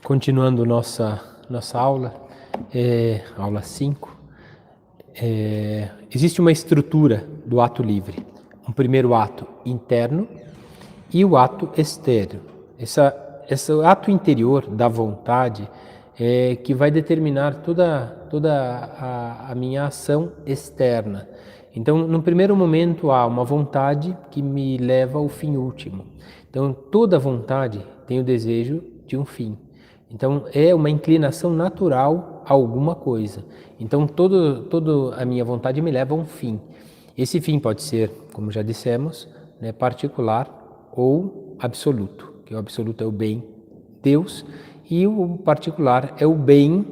Continuando nossa aula, aula 5, existe uma estrutura do ato livre. Um primeiro ato interno e o ato externo. Esse ato interior da vontade é que vai determinar toda a minha ação externa. Então, no primeiro momento, há uma vontade que me leva ao fim último. Então, toda vontade tem o desejo de um fim. Então, é uma inclinação natural a alguma coisa. Então, toda a minha vontade me leva a um fim. Esse fim pode ser, como já dissemos, né, particular ou absoluto, que o absoluto é o bem, Deus, e o particular é o bem,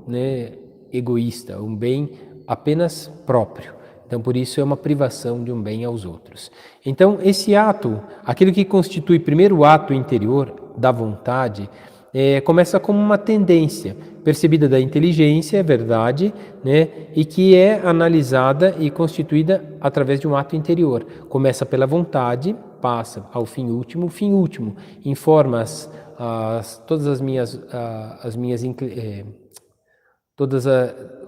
né, egoísta, um bem apenas próprio. Então, por isso é uma privação de um bem aos outros. Então, esse ato, aquilo que constitui primeiro o ato interior da vontade, começa como uma tendência percebida da inteligência, é verdade, né? E que é analisada e constituída através de um ato interior. Começa pela vontade, passa ao fim último informa todas as minhas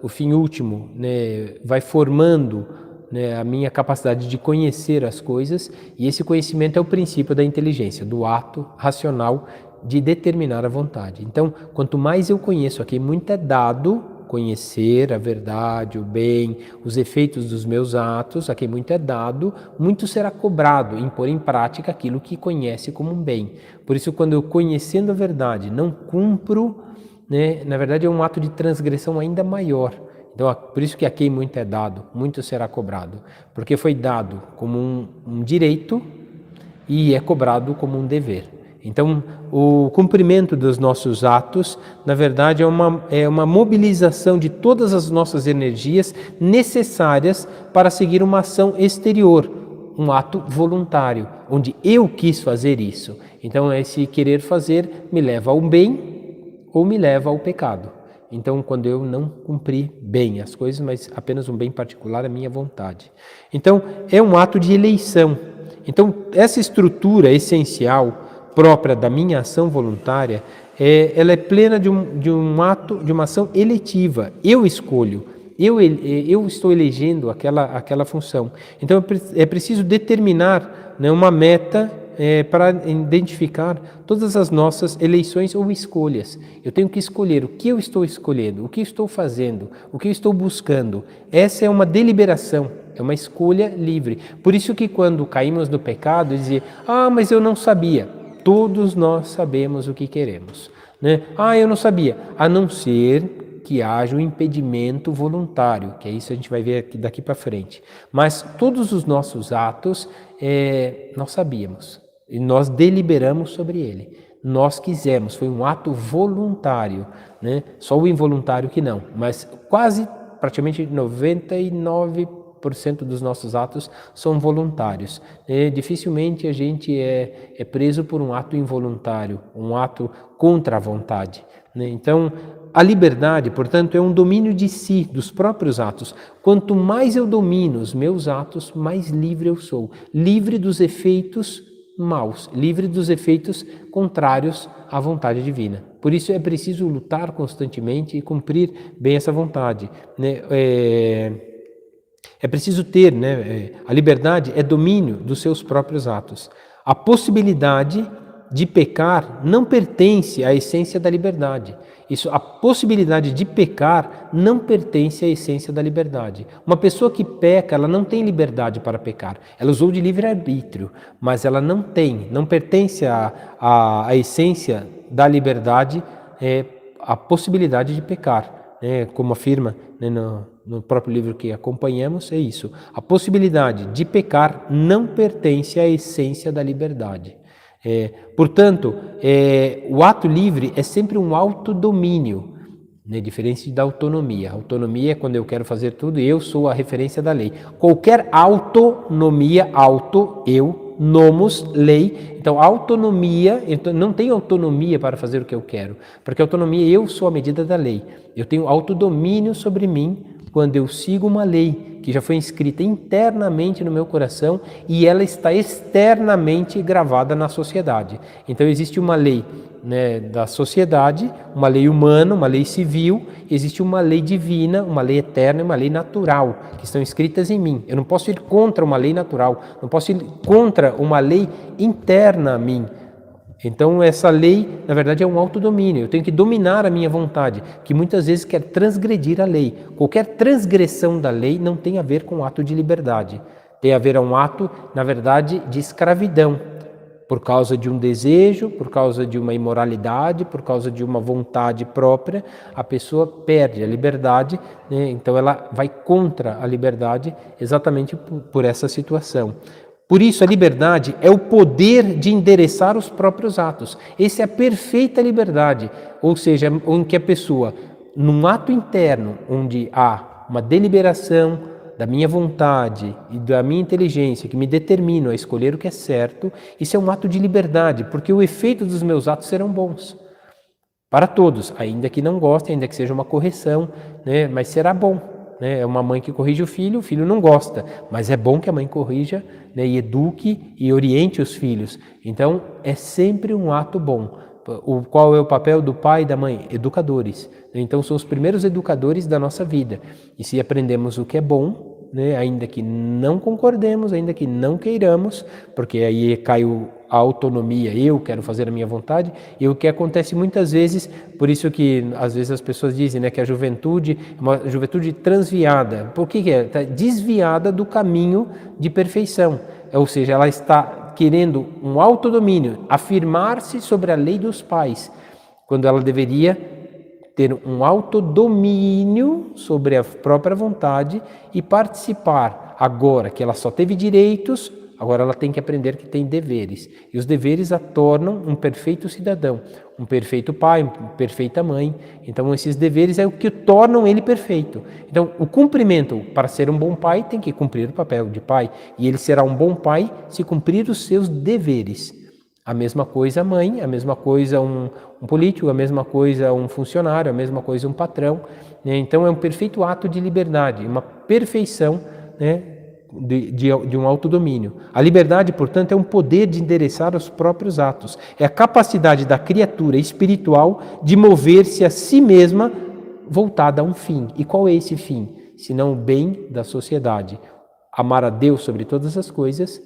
o fim último, né, vai formando, né, a minha capacidade de conhecer as coisas, e esse conhecimento é o princípio da inteligência, do ato racional de determinar a vontade. Então, quanto mais eu conheço, aqui muito é dado conhecer a verdade, o bem, os efeitos dos meus atos, aqui muito é dado, muito será cobrado em pôr em prática aquilo que conhece como um bem. Por isso, quando eu conhecendo a verdade não cumpro, né, na verdade é um ato de transgressão ainda maior. Então, por isso que aqui muito é dado, muito será cobrado, porque foi dado como um direito e é cobrado como um dever. Então, o cumprimento dos nossos atos, na verdade, é uma mobilização de todas as nossas energias necessárias para seguir uma ação exterior, um ato voluntário, onde eu quis fazer isso. Então, esse querer fazer me leva ao bem ou me leva ao pecado. Então, quando eu não cumpri bem as coisas, mas apenas um bem particular, a minha vontade. Então, é um ato de eleição. Então, essa estrutura essencial própria da minha ação voluntária, ela é plena de um ato, de uma ação eletiva. Eu escolho, eu estou elegendo aquela função. Então, é preciso determinar, né, uma meta para identificar todas as nossas eleições ou escolhas. Eu tenho que escolher o que eu estou escolhendo, o que estou fazendo, o que eu estou buscando. Essa é uma deliberação, é uma escolha livre. Por isso que quando caímos no pecado, dizia, mas eu não sabia. Todos nós sabemos o que queremos, né? Eu não sabia, a não ser que haja um impedimento voluntário, que é isso a gente vai ver daqui para frente. Mas todos os nossos atos, nós sabíamos, e nós deliberamos sobre ele. Nós quisemos, foi um ato voluntário, né? Só o involuntário que não, mas praticamente 99% dos nossos atos são voluntários. Dificilmente a gente é preso por um ato involuntário, um ato contra a vontade, né? Então, a liberdade, portanto, é um domínio de si, dos próprios atos. Quanto mais eu domino os meus atos, mais livre eu sou. Livre dos efeitos maus, livre dos efeitos contrários à vontade divina. Por isso é preciso lutar constantemente e cumprir bem essa vontade, né? É preciso ter, né? A liberdade é domínio dos seus próprios atos. A possibilidade de pecar não pertence à essência da liberdade. A possibilidade de pecar não pertence à essência da liberdade. Uma pessoa que peca, ela não tem liberdade para pecar. Ela usou de livre-arbítrio, mas ela não pertence à essência da liberdade, a possibilidade de pecar. Como afirma, né, no próprio livro que acompanhamos, é isso. A possibilidade de pecar não pertence à essência da liberdade. Portanto, o ato livre é sempre um autodomínio, né, diferente da autonomia. A autonomia é quando eu quero fazer tudo e eu sou a referência da lei. Qualquer autonomia, eu, nomos, lei. Então, autonomia, eu não tenho autonomia para fazer o que eu quero, porque autonomia, eu sou a medida da lei. Eu tenho autodomínio sobre mim quando eu sigo uma lei que já foi inscrita internamente no meu coração e ela está externamente gravada na sociedade. Então, existe uma lei né, da sociedade, uma lei humana, uma lei civil, existe uma lei divina, uma lei eterna e uma lei natural, que estão escritas em mim. Eu não posso ir contra uma lei natural, não posso ir contra uma lei interna a mim. Então essa lei, na verdade, é um autodomínio. Eu tenho que dominar a minha vontade, que muitas vezes quer transgredir a lei. Qualquer transgressão da lei não tem a ver com um ato de liberdade. Tem a ver com um ato, na verdade, de escravidão. Por causa de um desejo, por causa de uma imoralidade, por causa de uma vontade própria, a pessoa perde a liberdade, né? Então ela vai contra a liberdade exatamente por essa situação. Por isso, a liberdade é o poder de endereçar os próprios atos. Essa é a perfeita liberdade, ou seja, em que a pessoa, num ato interno, onde há uma deliberação da minha vontade e da minha inteligência que me determinam a escolher o que é certo, isso é um ato de liberdade, porque o efeito dos meus atos serão bons para todos, ainda que não gostem, ainda que seja uma correção, né? Mas será bom. É uma mãe que corrige o filho não gosta, mas é bom que a mãe corrija, né, e eduque e oriente os filhos. Então, é sempre um ato bom. Qual é o papel do pai e da mãe? Educadores. Então, são os primeiros educadores da nossa vida. E se aprendemos o que é bom, né, ainda que não concordemos, ainda que não queiramos, porque aí cai a autonomia, eu quero fazer a minha vontade, e o que acontece muitas vezes, por isso que às vezes as pessoas dizem, né, que a juventude é uma juventude transviada. Por que é? Está desviada do caminho de perfeição, ou seja, ela está querendo um autodomínio, afirmar-se sobre a lei dos pais, quando ela deveria ter um autodomínio sobre a própria vontade e participar. Agora que ela só teve direitos, agora ela tem que aprender que tem deveres. E os deveres a tornam um perfeito cidadão, um perfeito pai, uma perfeita mãe. Então esses deveres é o que tornam ele perfeito. Então o cumprimento para ser um bom pai tem que cumprir o papel de pai. E ele será um bom pai se cumprir os seus deveres. A mesma coisa a mãe, a mesma coisa um político, a mesma coisa um funcionário, a mesma coisa um patrão. Né? Então é um perfeito ato de liberdade, uma perfeição, né, de um autodomínio. A liberdade, portanto, é um poder de endereçar os próprios atos. É a capacidade da criatura espiritual de mover-se a si mesma voltada a um fim. E qual é esse fim? Senão o bem da sociedade. Amar a Deus sobre todas as coisas,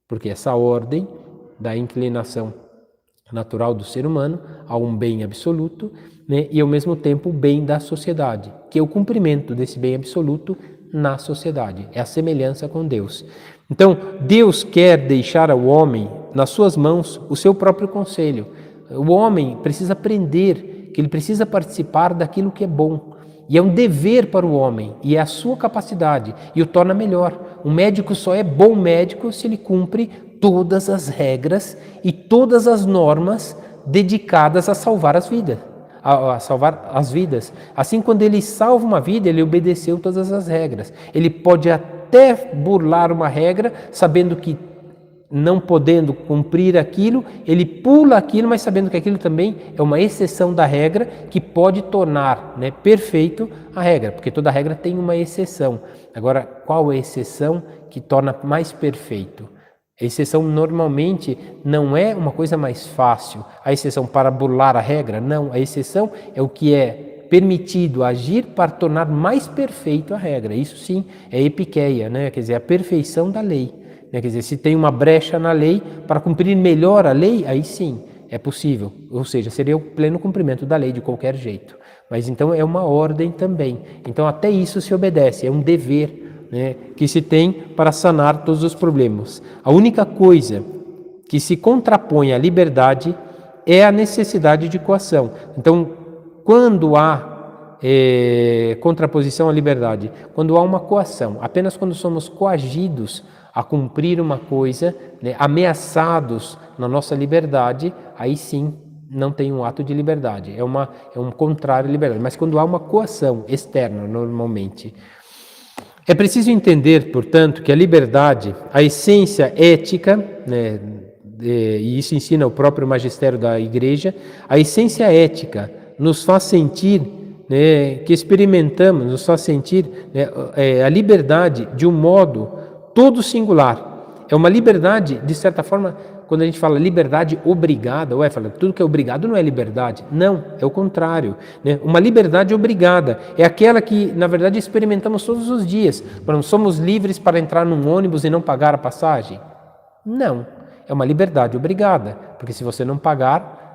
porque essa ordem da inclinação natural do ser humano a um bem absoluto, né, e ao mesmo tempo o bem da sociedade, que é o cumprimento desse bem absoluto na sociedade, é a semelhança com Deus. Então, Deus quer deixar ao homem, nas suas mãos, o seu próprio conselho. O homem precisa aprender que ele precisa participar daquilo que é bom. E é um dever para o homem, e é a sua capacidade, e o torna melhor. Um médico só é bom médico se ele cumpre todas as regras e todas as normas dedicadas a salvar as vidas. A salvar as vidas. Assim, quando ele salva uma vida, ele obedeceu todas as regras. Ele pode até burlar uma regra, sabendo que não podendo cumprir aquilo, ele pula aquilo, mas sabendo que aquilo também é uma exceção da regra que pode tornar, né, perfeito a regra, porque toda regra tem uma exceção. Agora, qual é a exceção que torna mais perfeito? A exceção normalmente não é uma coisa mais fácil. A exceção para burlar a regra, não. A exceção é o que é permitido agir para tornar mais perfeito a regra. Isso sim é epiqueia, né? Quer dizer, a perfeição da lei. Quer dizer, se tem uma brecha na lei, para cumprir melhor a lei, aí sim é possível. Ou seja, seria o pleno cumprimento da lei de qualquer jeito. Mas então é uma ordem também. Então até isso se obedece, é um dever, né, que se tem para sanar todos os problemas. A única coisa que se contrapõe à liberdade é a necessidade de coação. Então, quando há contraposição à liberdade, quando há uma coação, apenas quando somos coagidos a cumprir uma coisa, né, ameaçados na nossa liberdade, aí sim não tem um ato de liberdade, é um contrário à liberdade. Mas quando há uma coação externa, normalmente, é preciso entender, portanto, que a liberdade, a essência ética, né, e isso ensina o próprio magistério da Igreja, a essência ética nos faz sentir, né, que experimentamos, nos faz sentir, né, a liberdade de um modo todo singular. É uma liberdade, de certa forma, quando a gente fala liberdade obrigada, fala, tudo que é obrigado não é liberdade. Não, é o contrário, né? Uma liberdade obrigada é aquela que, na verdade, experimentamos todos os dias. Somos livres para entrar num ônibus e não pagar a passagem? Não, é uma liberdade obrigada, porque se você não pagar,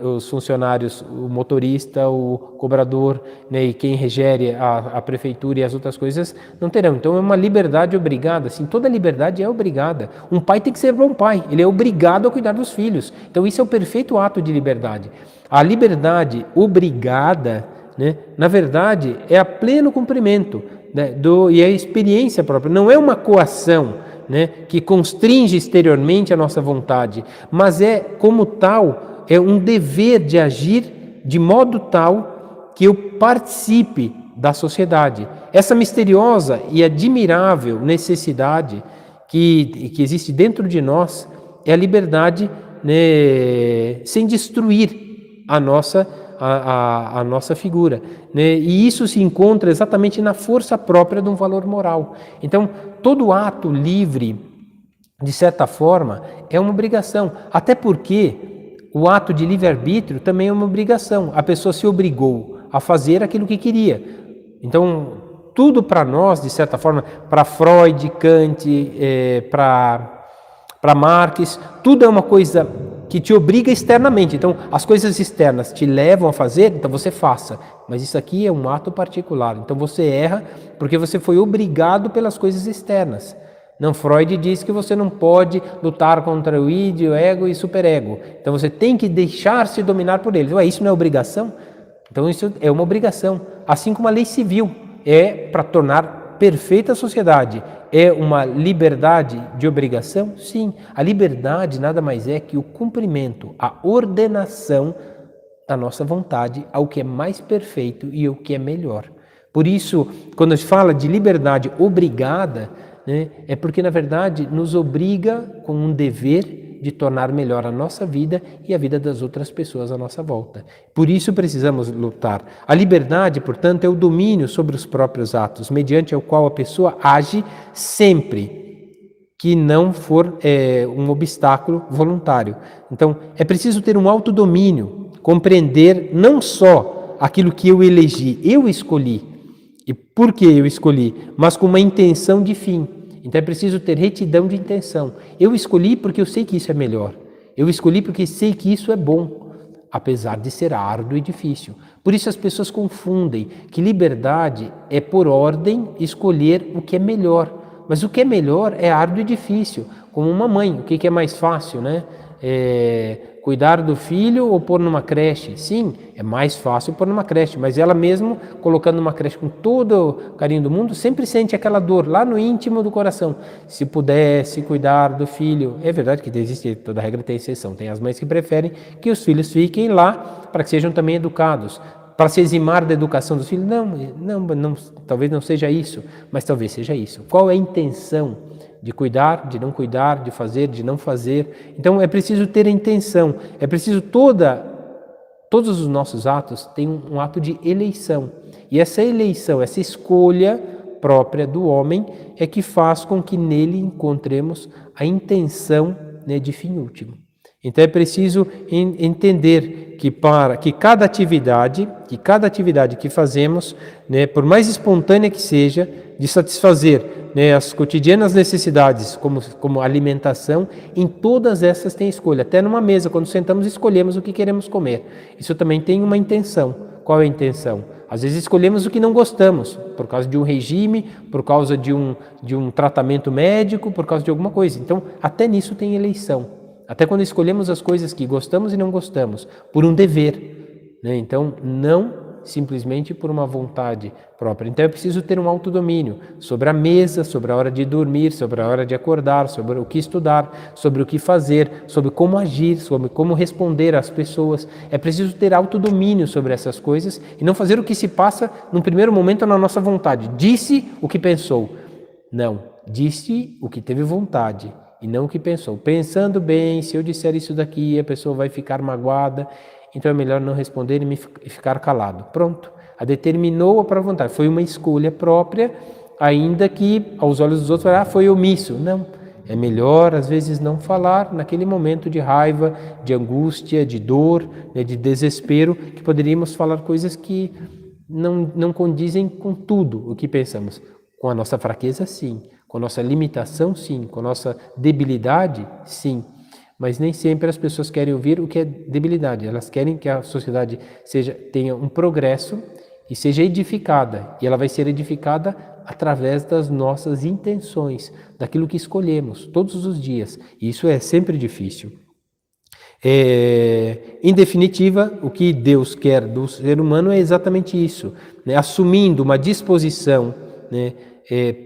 os funcionários, o motorista, o cobrador, né, e quem regere a prefeitura e as outras coisas não terão. Então é uma liberdade obrigada. Assim, toda liberdade é obrigada. Um pai tem que ser bom pai, ele é obrigado a cuidar dos filhos. Então isso é o perfeito ato de liberdade. A liberdade obrigada, né, na verdade, é a pleno cumprimento, né, e a experiência própria, não é uma coação, né, que constringe exteriormente a nossa vontade, mas é, como tal, é um dever de agir de modo tal que eu participe da sociedade. Essa misteriosa e admirável necessidade que existe dentro de nós é a liberdade, né, sem destruir a nossa figura, né? E isso se encontra exatamente na força própria de um valor moral. Então, todo ato livre, de certa forma, é uma obrigação, até porque o ato de livre-arbítrio também é uma obrigação. A pessoa se obrigou a fazer aquilo que queria. Então, tudo para nós, de certa forma, para Freud, Kant, para Marx, tudo é uma coisa que te obriga externamente. Então, as coisas externas te levam a fazer, então você faça. Mas isso aqui é um ato particular. Então, você erra porque você foi obrigado pelas coisas externas. Não, Freud diz que você não pode lutar contra o id, o ego e o superego. Então, você tem que deixar-se dominar por eles. Isso não é obrigação? Então, isso é uma obrigação. Assim como a lei civil é para tornar perfeita a sociedade. É uma liberdade de obrigação? Sim. A liberdade nada mais é que o cumprimento, a ordenação da nossa vontade ao que é mais perfeito e ao que é melhor. Por isso, quando se fala de liberdade obrigada, né, é porque, na verdade, nos obriga com um dever de tornar melhor a nossa vida e a vida das outras pessoas à nossa volta. Por isso precisamos lutar. A liberdade, portanto, é o domínio sobre os próprios atos, mediante o qual a pessoa age sempre que não for um obstáculo voluntário. Então, é preciso ter um autodomínio, compreender não só aquilo que eu elegi, eu escolhi, e por que eu escolhi, mas com uma intenção de fim. Então é preciso ter retidão de intenção. Eu escolhi porque eu sei que isso é melhor. Eu escolhi porque sei que isso é bom, apesar de ser árduo e difícil. Por isso as pessoas confundem que liberdade é, por ordem, escolher o que é melhor. Mas o que é melhor é árduo e difícil. Como uma mãe, o que é mais fácil, né? Cuidar do filho ou pôr numa creche? Sim, é mais fácil pôr numa creche, mas ela mesmo, colocando numa creche com todo o carinho do mundo, sempre sente aquela dor lá no íntimo do coração. Se pudesse cuidar do filho, é verdade que existe, toda regra tem exceção, tem as mães que preferem que os filhos fiquem lá para que sejam também educados, para se eximar da educação dos filhos. Não, talvez não seja isso, mas talvez seja isso. Qual é a intenção? De cuidar, de não cuidar, de fazer, de não fazer. Então é preciso ter a intenção, é preciso todos os nossos atos têm um ato de eleição. E essa eleição, essa escolha própria do homem é que faz com que nele encontremos a intenção, né, de fim último. Então é preciso entender que cada atividade que fazemos, né, por mais espontânea que seja, de satisfazer, né, as cotidianas necessidades, como alimentação, em todas essas tem escolha. Até numa mesa, quando sentamos, escolhemos o que queremos comer. Isso também tem uma intenção. Qual é a intenção? Às vezes escolhemos o que não gostamos, por causa de um regime, por causa de um tratamento médico, por causa de alguma coisa. Então, até nisso tem eleição. Até quando escolhemos as coisas que gostamos e não gostamos, por um dever, né? Então, não simplesmente por uma vontade própria. Então, é preciso ter um autodomínio sobre a mesa, sobre a hora de dormir, sobre a hora de acordar, sobre o que estudar, sobre o que fazer, sobre como agir, sobre como responder às pessoas. É preciso ter autodomínio sobre essas coisas e não fazer o que se passa num primeiro momento na nossa vontade. Disse o que pensou. Não, disse o que teve vontade. E não o que pensou. Pensando bem, se eu disser isso daqui, a pessoa vai ficar magoada, então é melhor não responder e ficar calado. Pronto. A determinou a própria vontade. Foi uma escolha própria, ainda que aos olhos dos outros foi omisso. Não. É melhor, às vezes, não falar naquele momento de raiva, de angústia, de dor, né, de desespero, que poderíamos falar coisas que não condizem com tudo o que pensamos. Com a nossa fraqueza, sim. Com a nossa limitação, sim. Com a nossa debilidade, sim. Mas nem sempre as pessoas querem ouvir o que é debilidade. Elas querem que a sociedade tenha um progresso e seja edificada. E ela vai ser edificada através das nossas intenções, daquilo que escolhemos todos os dias. E isso é sempre difícil. Em definitiva, o que Deus quer do ser humano é exatamente isso, né? Assumindo uma disposição, né,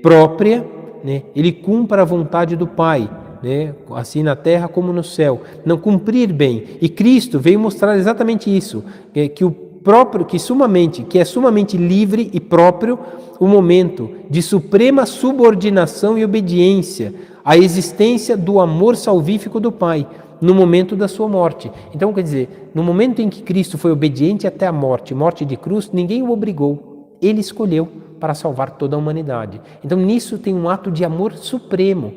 própria, né, ele cumpra a vontade do Pai, né, assim na terra como no céu, não cumprir bem. E Cristo veio mostrar exatamente isso, que é sumamente livre e próprio o momento de suprema subordinação e obediência à existência do amor salvífico do Pai, no momento da sua morte. Então, quer dizer, no momento em que Cristo foi obediente até a morte de cruz, ninguém o obrigou. Ele escolheu para salvar toda a humanidade. Então, nisso tem um ato de amor supremo.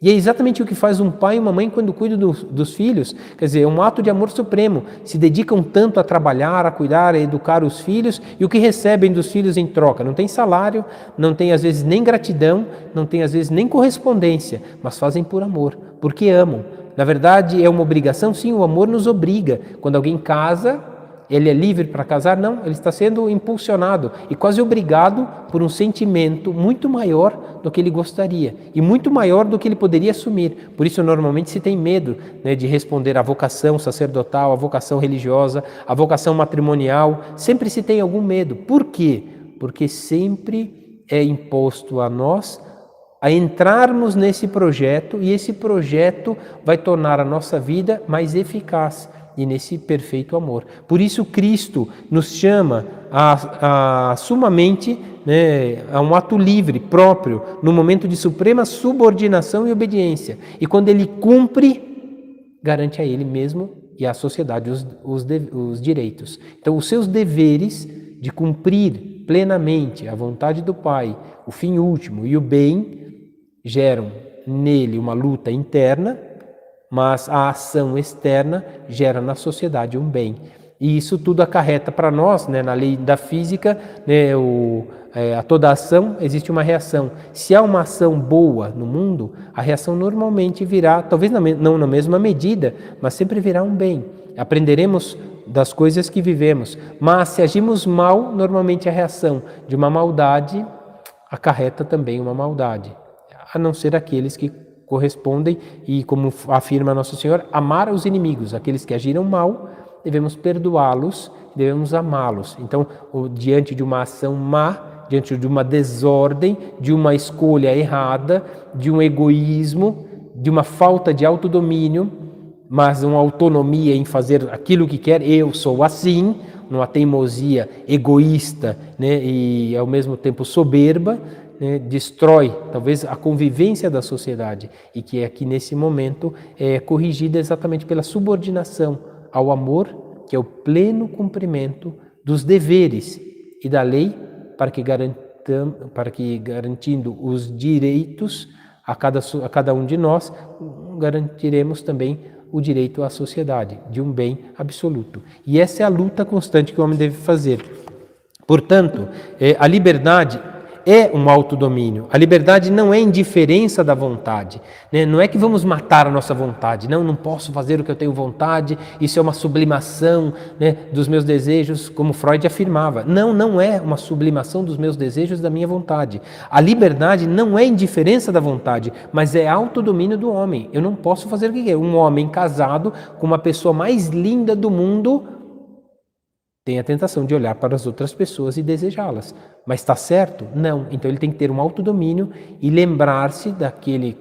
E é exatamente o que faz um pai e uma mãe quando cuidam dos filhos. Quer dizer, é um ato de amor supremo. Se dedicam tanto a trabalhar, a cuidar, a educar os filhos, e o que recebem dos filhos em troca? Não tem salário, não tem às vezes nem gratidão, não tem às vezes nem correspondência, mas fazem por amor, porque amam. Na verdade, é uma obrigação? Sim, o amor nos obriga. Quando alguém casa, ele é livre para casar? Não, ele está sendo impulsionado e quase obrigado por um sentimento muito maior do que ele gostaria e muito maior do que ele poderia assumir. Por isso, normalmente, se tem medo, né, de responder à vocação sacerdotal, à vocação religiosa, à vocação matrimonial. Sempre se tem algum medo. Por quê? Porque sempre é imposto a nós a entrarmos nesse projeto, e esse projeto vai tornar a nossa vida mais eficaz e nesse perfeito amor. Por isso Cristo nos chama a sumamente, né, a um ato livre, próprio, no momento de suprema subordinação e obediência. E quando ele cumpre, garante a ele mesmo e à sociedade os direitos. Então, os seus deveres de cumprir plenamente a vontade do Pai, o fim último e o bem, geram nele uma luta interna, mas a ação externa gera na sociedade um bem. E isso tudo acarreta para nós, né, na lei da física, né, a toda ação existe uma reação. Se há uma ação boa no mundo, a reação normalmente virá, talvez não na mesma medida, mas sempre virá um bem. Aprenderemos das coisas que vivemos. Mas se agimos mal, normalmente a reação de uma maldade acarreta também uma maldade, a não ser aqueles que correspondem e, como afirma Nosso Senhor, amar os inimigos, aqueles que agiram mal, devemos perdoá-los, devemos amá-los. Então, diante de uma ação má, diante de uma desordem, de uma escolha errada, de um egoísmo, de uma falta de autodomínio, mas uma autonomia em fazer aquilo que quer, eu sou assim, numa teimosia egoísta, né, e ao mesmo tempo soberba, né, destrói talvez a convivência da sociedade, e que aqui nesse momento é corrigida exatamente pela subordinação ao amor, que é o pleno cumprimento dos deveres e da lei, para que garantindo os direitos a cada um de nós, garantiremos também o direito à sociedade, de um bem absoluto. E essa é a luta constante que o homem deve fazer. Portanto, a liberdade é um autodomínio. A liberdade não é indiferença da vontade, né? Não é que vamos matar a nossa vontade. Não posso fazer o que eu tenho vontade. Isso é uma sublimação, né, dos meus desejos, como Freud afirmava. Não é uma sublimação dos meus desejos da minha vontade. A liberdade não é indiferença da vontade, mas é autodomínio do homem. Eu não posso fazer o que é. Um homem casado com uma pessoa mais linda do mundo tem a tentação de olhar para as outras pessoas e desejá-las. Mas está certo? Não. Então ele tem que ter um autodomínio e lembrar-se daquele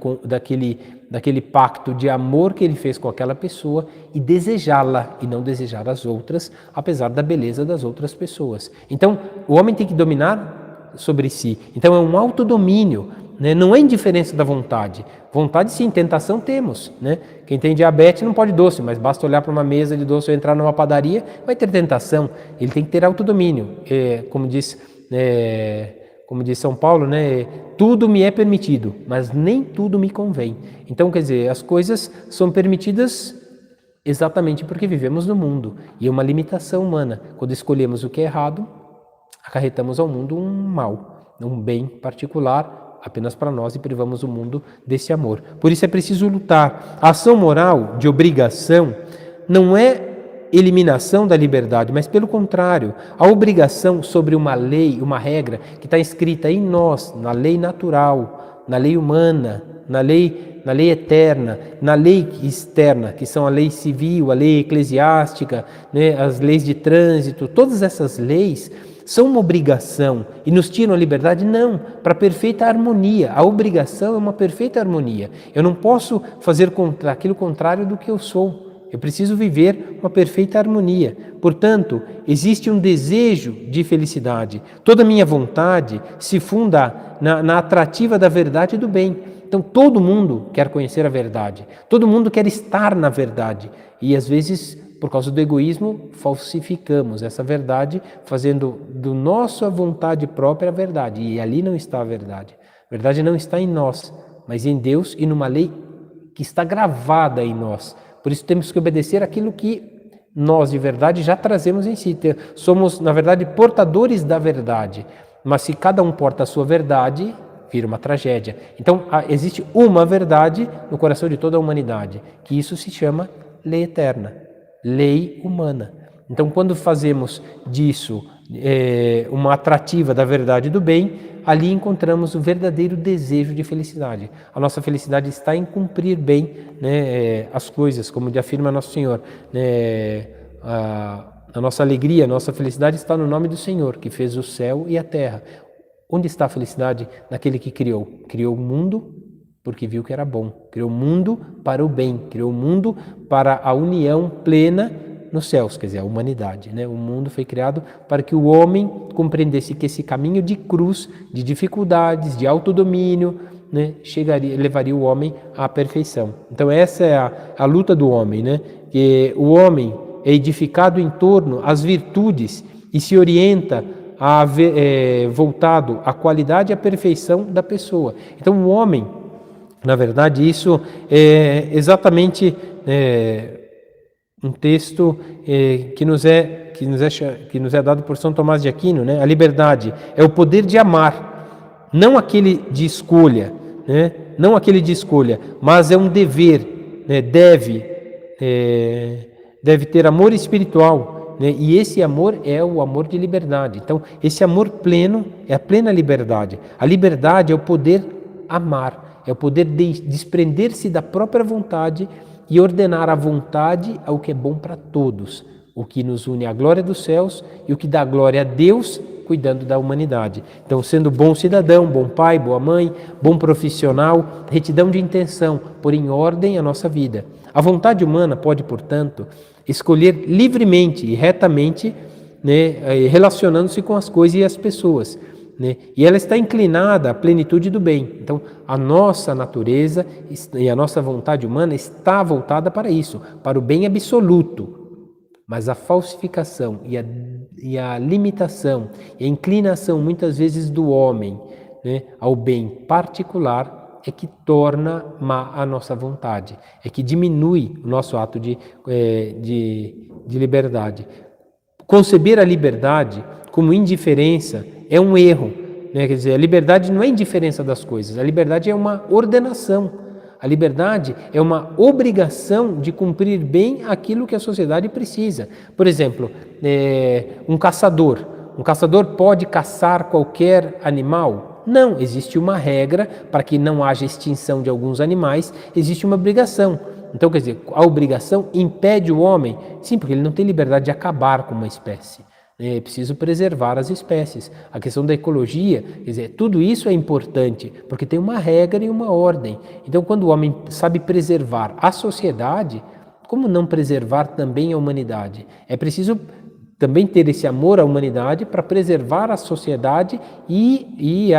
pacto de amor que ele fez com aquela pessoa e desejá-la e não desejar as outras, apesar da beleza das outras pessoas. Então o homem tem que dominar sobre si. Então é um autodomínio, né? Não é indiferença da vontade. Vontade sim, tentação temos, né? Quem tem diabetes não pode doce, mas basta olhar para uma mesa de doce ou entrar numa padaria, vai ter tentação. Ele tem que ter autodomínio. Como diz como diz São Paulo, né, tudo me é permitido, mas nem tudo me convém. Então, quer dizer, as coisas são permitidas exatamente porque vivemos no mundo, e é uma limitação humana. Quando escolhemos o que é errado, acarretamos ao mundo um mal, um bem particular apenas para nós e privamos o mundo desse amor. Por isso é preciso lutar. A ação moral de obrigação não é eliminação da liberdade, mas pelo contrário, a obrigação sobre uma lei, uma regra que está escrita em nós, na lei natural, na lei humana, na lei eterna, na lei externa, que são a lei civil, a lei eclesiástica, né, as leis de trânsito, todas essas leis são uma obrigação e nos tiram a liberdade? Não, para perfeita harmonia. A obrigação é uma perfeita harmonia. Eu não posso fazer aquilo contrário do que eu sou. Eu preciso viver uma perfeita harmonia. Portanto, existe um desejo de felicidade. Toda minha vontade se funda na atrativa da verdade e do bem. Então, todo mundo quer conhecer a verdade. Todo mundo quer estar na verdade. E, às vezes, por causa do egoísmo, falsificamos essa verdade, fazendo do nossa vontade própria a verdade. E ali não está a verdade. A verdade não está em nós, mas em Deus e numa lei que está gravada em nós. Por isso temos que obedecer aquilo que nós, de verdade, já trazemos em si. Somos, na verdade, portadores da verdade. Mas se cada um porta a sua verdade, vira uma tragédia. Então, existe uma verdade no coração de toda a humanidade, que isso se chama lei eterna, lei humana. Então, quando fazemos disso uma atrativa da verdade e do bem, ali encontramos o verdadeiro desejo de felicidade. A nossa felicidade está em cumprir bem, né, as coisas, como afirma Nosso Senhor. A nossa alegria, a nossa felicidade está no nome do Senhor, que fez o céu e a terra. Onde está a felicidade? Naquele que criou. Criou o mundo porque viu que era bom. Criou o mundo para o bem. Criou o mundo para a união plena nos céus, quer dizer, a humanidade, né? O mundo foi criado para que o homem compreendesse que esse caminho de cruz, de dificuldades, de autodomínio, né, levaria o homem à perfeição. Então essa é a luta do homem, né? Que o homem é edificado em torno às virtudes e se orienta voltado à qualidade e à perfeição da pessoa. Então o homem, na verdade, isso é exatamente um texto que nos é dado por São Tomás de Aquino, né? A liberdade é o poder de amar, não aquele de escolha, né? Não aquele de escolha, mas é um dever, né? Deve ter amor espiritual, né? E esse amor é o amor de liberdade. Então, esse amor pleno é a plena liberdade. A liberdade é o poder amar, é o poder desprender-se da própria vontade e ordenar a vontade ao que é bom para todos, o que nos une à glória dos céus e o que dá glória a Deus, cuidando da humanidade. Então, sendo bom cidadão, bom pai, boa mãe, bom profissional, retidão de intenção, pôr em ordem a nossa vida. A vontade humana pode, portanto, escolher livremente e retamente, né, relacionando-se com as coisas e as pessoas, né? E ela está inclinada à plenitude do bem. Então, a nossa natureza e a nossa vontade humana está voltada para isso, para o bem absoluto. Mas a falsificação e a limitação e a inclinação, muitas vezes, do homem, né, ao bem particular é que torna má a nossa vontade, é que diminui o nosso ato de liberdade. Conceber a liberdade como indiferença é um erro, né? Quer dizer, a liberdade não é indiferença das coisas, a liberdade é uma ordenação, a liberdade é uma obrigação de cumprir bem aquilo que a sociedade precisa. Por exemplo, um caçador pode caçar qualquer animal? Não, existe uma regra para que não haja extinção de alguns animais, existe uma obrigação. Então, quer dizer, a obrigação impede o homem? Sim, porque ele não tem liberdade de acabar com uma espécie. É preciso preservar as espécies. A questão da ecologia, quer dizer, tudo isso é importante, porque tem uma regra e uma ordem. Então, quando o homem sabe preservar a sociedade, como não preservar também a humanidade? É preciso também ter esse amor à humanidade para preservar a sociedade e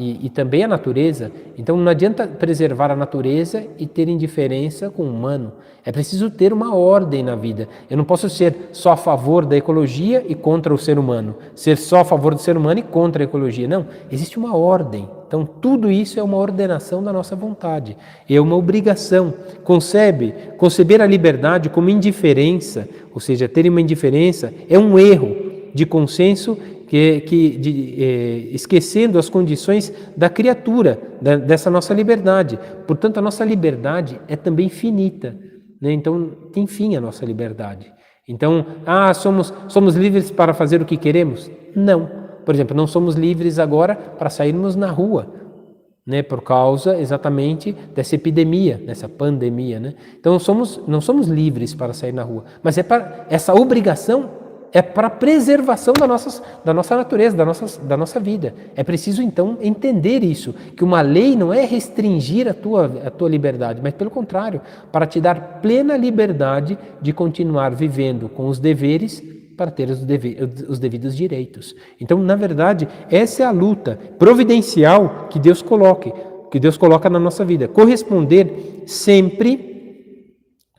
e também a natureza. Então não adianta preservar a natureza e ter indiferença com o humano. É preciso ter uma ordem na vida. Eu não posso ser só a favor da ecologia e contra o ser humano, ser só a favor do ser humano e contra a ecologia. Não, existe uma ordem. Então tudo isso é uma ordenação da nossa vontade, é uma obrigação. Conceber a liberdade como indiferença, ou seja, ter uma indiferença, é um erro de consenso esquecendo as condições da criatura, dessa nossa liberdade. Portanto, a nossa liberdade é também finita, né? Então, tem fim a nossa liberdade. Então, somos livres para fazer o que queremos? Não. Por exemplo, não somos livres agora para sairmos na rua, né? Por causa exatamente dessa epidemia, dessa pandemia, né? Então, não somos livres para sair na rua, mas essa obrigação é para a preservação da nossa natureza, da nossa vida. É preciso, então, entender isso, que uma lei não é restringir a tua liberdade, mas, pelo contrário, para te dar plena liberdade de continuar vivendo com os deveres para ter os devidos direitos. Então, na verdade, essa é a luta providencial que Deus coloca na nossa vida. Corresponder sempre,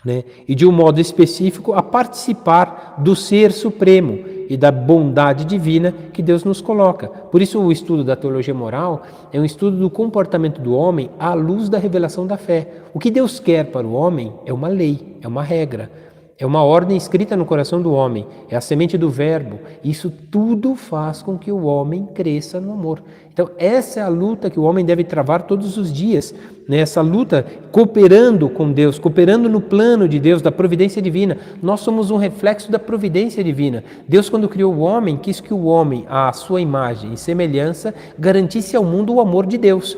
né, e de um modo específico a participar do Ser Supremo e da bondade divina que Deus nos coloca. Por isso o estudo da teologia moral é um estudo do comportamento do homem à luz da revelação da fé. O que Deus quer para o homem é uma lei, é uma regra, é uma ordem escrita no coração do homem, é a semente do verbo. Isso tudo faz com que o homem cresça no amor. Então essa é a luta que o homem deve travar todos os dias, né? Essa luta cooperando com Deus, cooperando no plano de Deus, da providência divina. Nós somos um reflexo da providência divina. Deus, quando criou o homem, quis que o homem, à sua imagem e semelhança, garantisse ao mundo o amor de Deus.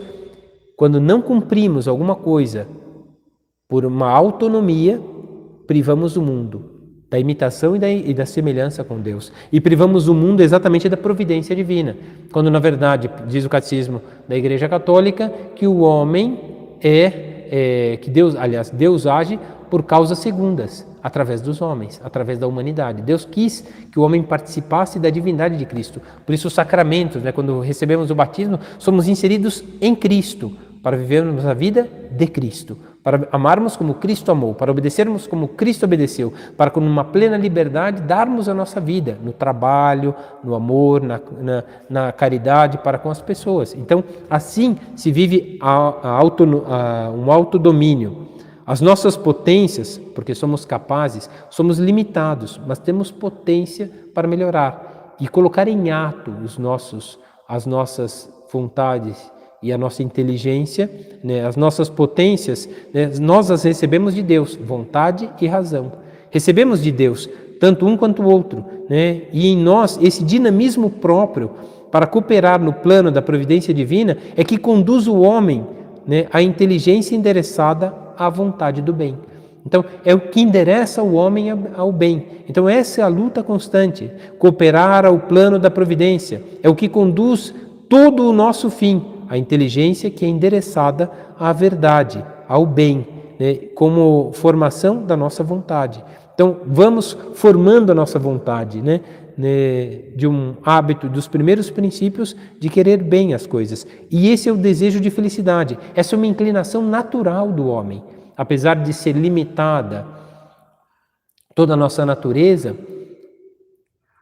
Quando não cumprimos alguma coisa por uma autonomia, privamos o mundo da imitação e da semelhança com Deus. E privamos o mundo exatamente da providência divina. Quando, na verdade, diz o Catecismo da Igreja Católica, que o homem que Deus age por causas segundas, através dos homens, através da humanidade. Deus quis que o homem participasse da divindade de Cristo. Por isso os sacramentos, né, quando recebemos o batismo, somos inseridos em Cristo, para vivermos a vida de Cristo, para amarmos como Cristo amou, para obedecermos como Cristo obedeceu, para com uma plena liberdade darmos a nossa vida no trabalho, no amor, na caridade para com as pessoas. Então, assim se vive um autodomínio. As nossas potências, porque somos capazes, somos limitados, mas temos potência para melhorar e colocar em ato as nossas vontades e a nossa inteligência, né, as nossas potências, né, nós as recebemos de Deus, vontade e razão. Recebemos de Deus, tanto um quanto o outro, né, e em nós esse dinamismo próprio para cooperar no plano da providência divina é que conduz o homem, né, à inteligência endereçada à vontade do bem. Então, é o que endereça o homem ao bem. Então, essa é a luta constante. Cooperar ao plano da providência é o que conduz todo o nosso fim, a inteligência que é endereçada à verdade, ao bem, né, como formação da nossa vontade. Então, vamos formando a nossa vontade, né, de um hábito, dos primeiros princípios de querer bem as coisas. E esse é o desejo de felicidade. Essa é uma inclinação natural do homem. Apesar de ser limitada toda a nossa natureza,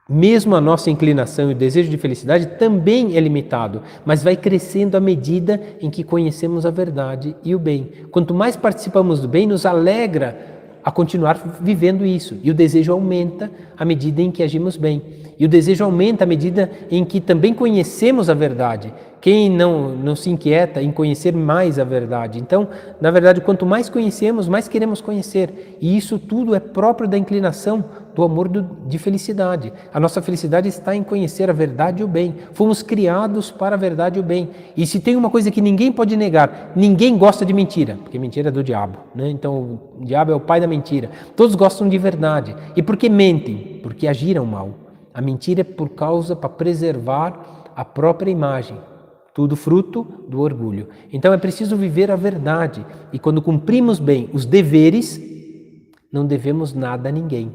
mesmo a nossa inclinação e o desejo de felicidade também é limitado, mas vai crescendo à medida em que conhecemos a verdade e o bem. Quanto mais participamos do bem, nos alegra a continuar vivendo isso. E o desejo aumenta à medida em que agimos bem. E o desejo aumenta à medida em que também conhecemos a verdade. Quem não se inquieta em conhecer mais a verdade? Então, na verdade, quanto mais conhecemos, mais queremos conhecer. E isso tudo é próprio da inclinação do amor de felicidade. A nossa felicidade está em conhecer a verdade e o bem. Fomos criados para a verdade e o bem. E se tem uma coisa que ninguém pode negar, ninguém gosta de mentira, porque mentira é do diabo, né? Então, o diabo é o pai da mentira. Todos gostam de verdade. E por que mentem? Porque agiram mal. A mentira é para preservar a própria imagem. Tudo fruto do orgulho. Então é preciso viver a verdade. E quando cumprimos bem os deveres, não devemos nada a ninguém.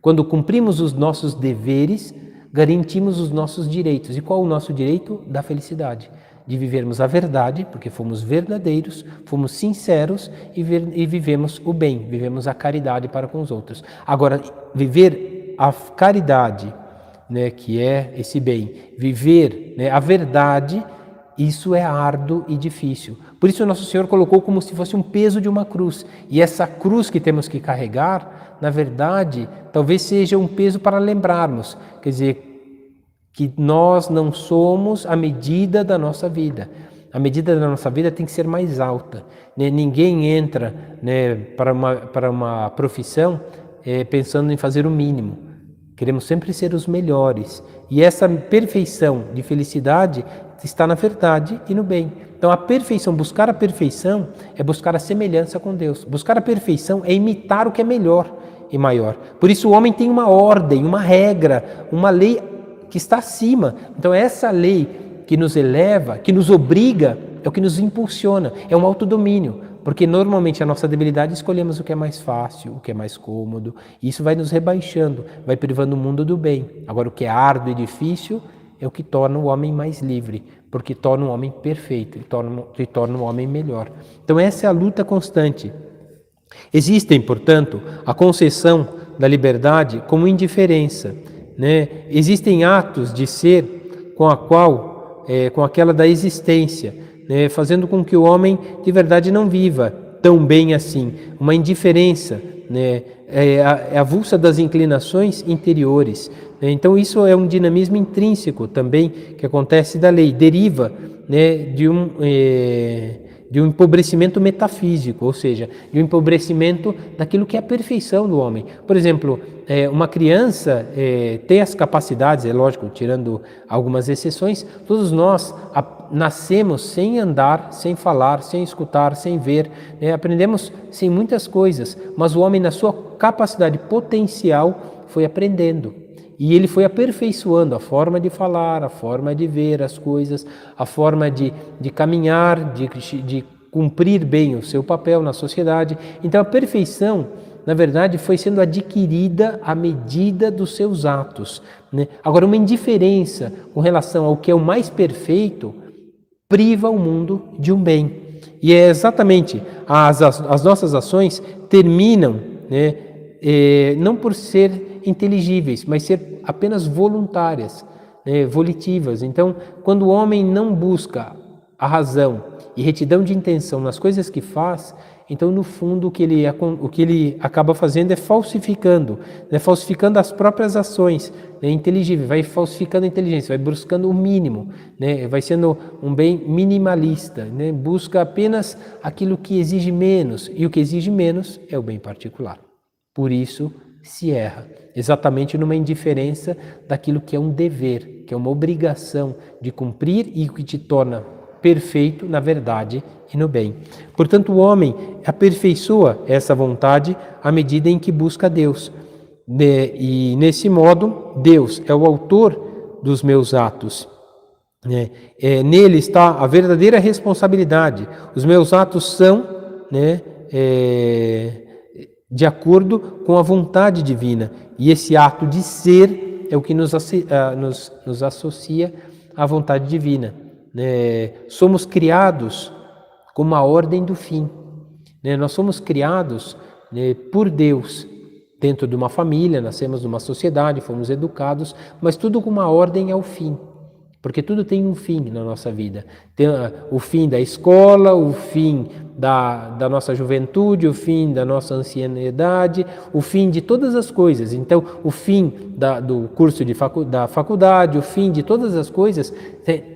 Quando cumprimos os nossos deveres, garantimos os nossos direitos. E qual é o nosso direito? Da felicidade. de vivermos a verdade, porque fomos verdadeiros, fomos sinceros e vivemos o bem, vivemos a caridade para com os outros. Agora, viver a caridade, né, que é esse bem, viver, né, a verdade, isso é árduo e difícil. Por isso Nosso Senhor colocou como se fosse um peso de uma cruz. E essa cruz que temos que carregar, na verdade, talvez seja um peso para lembrarmos, quer dizer, que nós não somos a medida da nossa vida. A medida da nossa vida tem que ser mais alta. Né? Ninguém entra, né, para uma profissão pensando em fazer o mínimo. Queremos sempre ser os melhores. E essa perfeição de felicidade está na verdade e no bem. Então a perfeição, buscar a perfeição é buscar a semelhança com Deus. Buscar a perfeição é imitar o que é melhor e maior. Por isso o homem tem uma ordem, uma regra, uma lei que está acima. Então essa lei que nos eleva, que nos obriga, é o que nos impulsiona, é um autodomínio. Porque normalmente a nossa debilidade escolhemos o que é mais fácil, o que é mais cômodo, e isso vai nos rebaixando, vai privando o mundo do bem. Agora o que é árduo e difícil é o que torna o homem mais livre, porque torna o homem perfeito, e torna o homem melhor. Então essa é a luta constante. Existem, portanto, a concessão da liberdade como indiferença, né? Existem atos de ser com aquela da existência, né? Fazendo com que o homem de verdade não viva tão bem assim. Uma indiferença, né? É avulsa das inclinações interiores. Então isso é um dinamismo intrínseco também que acontece da lei, deriva, né, de um empobrecimento metafísico, ou seja, de um empobrecimento daquilo que é a perfeição do homem. Por exemplo, uma criança tem as capacidades, é lógico, tirando algumas exceções, todos nós nascemos sem andar, sem falar, sem escutar, sem ver, né? Aprendemos sem muitas coisas, mas o homem na sua capacidade potencial foi aprendendo. E ele foi aperfeiçoando a forma de falar, a forma de ver as coisas, a forma de caminhar, de cumprir bem o seu papel na sociedade. Então a perfeição, na verdade, foi sendo adquirida à medida dos seus atos, né? Agora, uma indiferença com relação ao que é o mais perfeito priva o mundo de um bem. E é exatamente as nossas ações terminam, né, não por ser inteligíveis, mas ser apenas voluntárias, né, volitivas. Então, quando o homem não busca a razão e retidão de intenção nas coisas que faz, então, no fundo, o que ele acaba fazendo é falsificando, né, falsificando as próprias ações, né, inteligível, vai falsificando a inteligência, vai buscando o mínimo, né, vai sendo um bem minimalista, né, busca apenas aquilo que exige menos, e o que exige menos é o bem particular. Por isso, se erra, exatamente numa indiferença daquilo que é um dever, que é uma obrigação de cumprir e que te torna perfeito na verdade e no bem. Portanto, o homem aperfeiçoa essa vontade à medida em que busca Deus. E nesse modo, Deus é o autor dos meus atos. Nele está a verdadeira responsabilidade. Os meus atos são, né, de acordo com a vontade divina. E esse ato de ser é o que nos associa à vontade divina. Somos criados com uma ordem do fim. Nós somos criados, por Deus, dentro de uma família, nascemos numa sociedade, fomos educados, mas tudo com uma ordem ao fim. Porque tudo tem um fim na nossa vida. Tem o fim da escola, o fim da nossa juventude, o fim da nossa ancianidade, o fim de todas as coisas. Então, o fim do curso da faculdade, o fim de todas as coisas,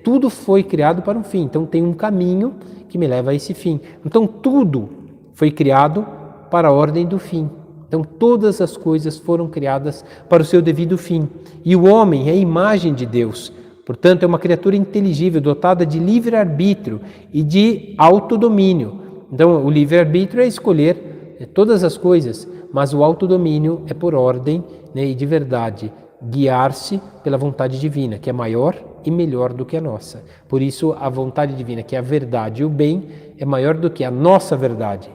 tudo foi criado para um fim. Então, tem um caminho que me leva a esse fim. Então, tudo foi criado para a ordem do fim. Então, todas as coisas foram criadas para o seu devido fim. E o homem é a imagem de Deus. Portanto, é uma criatura inteligível, dotada de livre-arbítrio e de autodomínio. Então, o livre-arbítrio é escolher todas as coisas, mas o autodomínio é por ordem, né, e de verdade, guiar-se pela vontade divina, que é maior e melhor do que a nossa. Por isso, a vontade divina, que é a verdade e o bem, é maior do que a nossa verdade